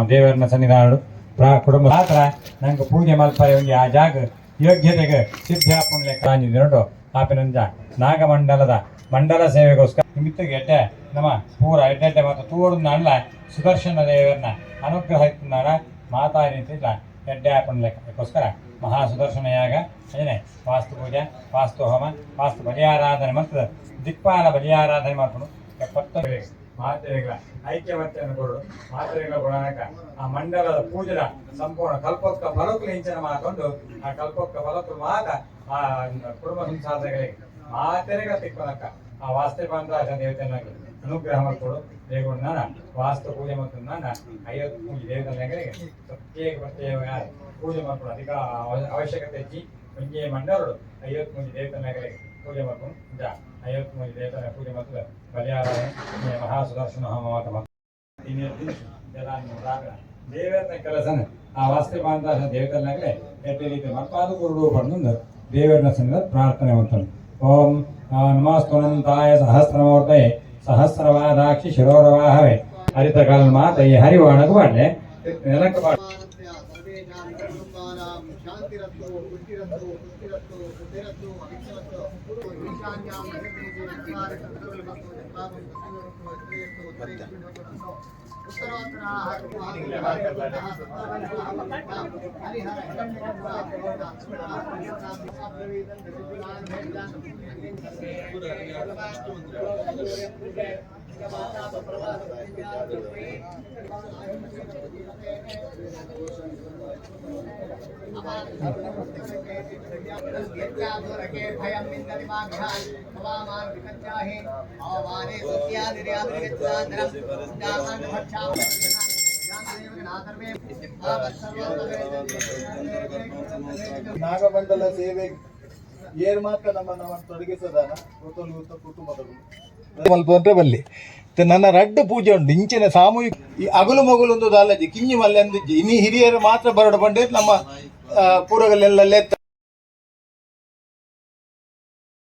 ದೇವರನ್ನ ಸನ್ನಿಧಾನ ಕುಟುಂಬ ಮಾತ್ರ ನಂಗೆ ಪೂಜೆ ಮಲ್ಪರೆ ಒಂದು ಆ ಜಾಗ ಯೋಗ್ಯತೆಗೆ ಸಿದ್ಧಾಪನ ಲೆಕ್ಕ ನೋಡು ಆಪಿನಂಜ ನಾಗಮಂಡಲದ ಮಂಡಲ ಸೇವೆಗೋಸ್ಕರ ನಿಮಿತ್ತಿಗೆ ಎಡ್ಡೆ ನಮ್ಮ ಪೂರ ಎಡ್ಡೆ ಮತ್ತು ತೂರು ಅಲ್ಲ ಸುದರ್ಶನ ದೇವರನ್ನ ಅನುಗ್ರಹ ಇತ್ತುನಾಡ ಮಾತಾ ರೀತಿಲ್ಲ ಎಡ್ಡೆ ಆಪನ ಲೆಕ್ಕಕ್ಕೋಸ್ಕರ ಮಹಾ ಸುದರ್ಶನ ಯಾಗ ಅದೇ ವಾಸ್ತು ಪೂಜೆ ವಾಸ್ತು ಹೋಮ ವಾಸ್ತು ಬಲಿಯಾರಾಧನೆ ಮತ್ತು ದಿಕ್ಪಾಲ ಬಲಿಯಾರಾಧನೆ ಮಾಡ್ಕೊಂಡು 70 ಮಾತ್ರೆಗಳ ಐಕ್ಯವತ್ತೆಯನ್ನು ಕೊಡು ಮಾತ್ರೆಗಳ ಗುಣಾನಕ ಆ ಮಂಡಲದ ಪೂಜೆದ ಸಂಪೂರ್ಣ ಕಲ್ಪೋತ್ಕ ಫಲಕ್ಕೂ ಹೆಂಚನ ಮಾತೊಂದು ಆ ಕಲ್ಪೋತ್ಕ ಫಲಕ್ಕೂ ಮಾತ ಆ ಕುಟುಂಬ ಸಂಸಾರಗಳಿಗೆ ಮಾತೆರೆಗಳ ತಿಕ್ಕೊನಕ ಆ ವಾಸ್ತು ಪಾಂತರಾಜ ದೇವತೆಯನ್ನಾಗಿ ಅನುಗ್ರಹ ಮಾಡಿಕೊಡು ದೇವರು ನಾನ ವಾಸ್ತು ಪೂಜೆ ಮತ್ತು ನಾನ 50 ಪೂಜೆ ದೇವತೆಗಳಿಗೆ ಪ್ರತ್ಯೇಕ ಪೂಜೆ ಮಾಡ್ಕೊಂಡು ಅಧಿಕ ಅವಶ್ಯಕತೆ ಹೆಚ್ಚಿ ಮುಂಜೆ ಮಂಡಲರು 50 ಪೂಜೆ ದೇವತೆಗಳಿಗೆ ಪೂಜೆ ಮಾಡ್ಕೊಂಡು 50 ಪೂಜೆ ದೇವತೆಯ ಪೂಜೆ ಮತ್ತು ಬಲಿಯಾರಾಧನೆ ಮಹಾ ಸುದರ್ಶನ ಹೋಮ ದೇವರನ್ನ ಕೆಲಸನ ಆ ವಾಸ್ತು ಪಾಂತರಾಜ ದೇವತೆಯನ್ನಾಗಲೇ ಎಟ್ಟ ರೀತಿ ಮತ್ತಾದು ಗುರುಡು ಬಂದು ದೇವರನ್ನ ಸನ್ನಿಧ ಪ್ರಾರ್ಥನೆ ಮಾಡ್ತಾನೆ ಓಂ ನಮಸ್ತುನಂತಾಯ ಸಹಸ್ರಮೂರ್ತಯೇ ಸಹಸ್ರವಾದಾಕ್ಷಿ ಶಿರೋರವಾಹವೇ ಹರಿತಕಾಲ ಮಾತಯ್ಯ ಹರಿವಾಣకు ಪಾಡ್ಲೆ ನೆಲಕ್ಕೆ ಪಾಡ್ ನಾಗಮಂಡಲ ಸೇವೆ ಏರ್ ಮಾತ್ರ ನಮ್ಮನ್ನು ತೊಡಗಿಸದಾನ ಕುಟುಂಬದ ಬಲ್ಲಿ ನನ್ನ ರಡ್ಡು ಪೂಜೆ ಉಂಟು ಇಂಚಿನ ಸಾಮೂಹಿಕ ಈ ಅಗಲು ಮಗುಲೊಂದು ದಾಲಜಿ ಕಿಂಜಿ ಮಲ್ಲೆ ಅಂದಿಜ್ಜಿ ಇನ್ನಿ ಹಿರಿಯರು ಮಾತ್ರ ಬರಡು ಬಂಡೆ ನಮ್ಮ ಪೂರಗಲ್ಲೆಲ್ಲ ಎತ್ತ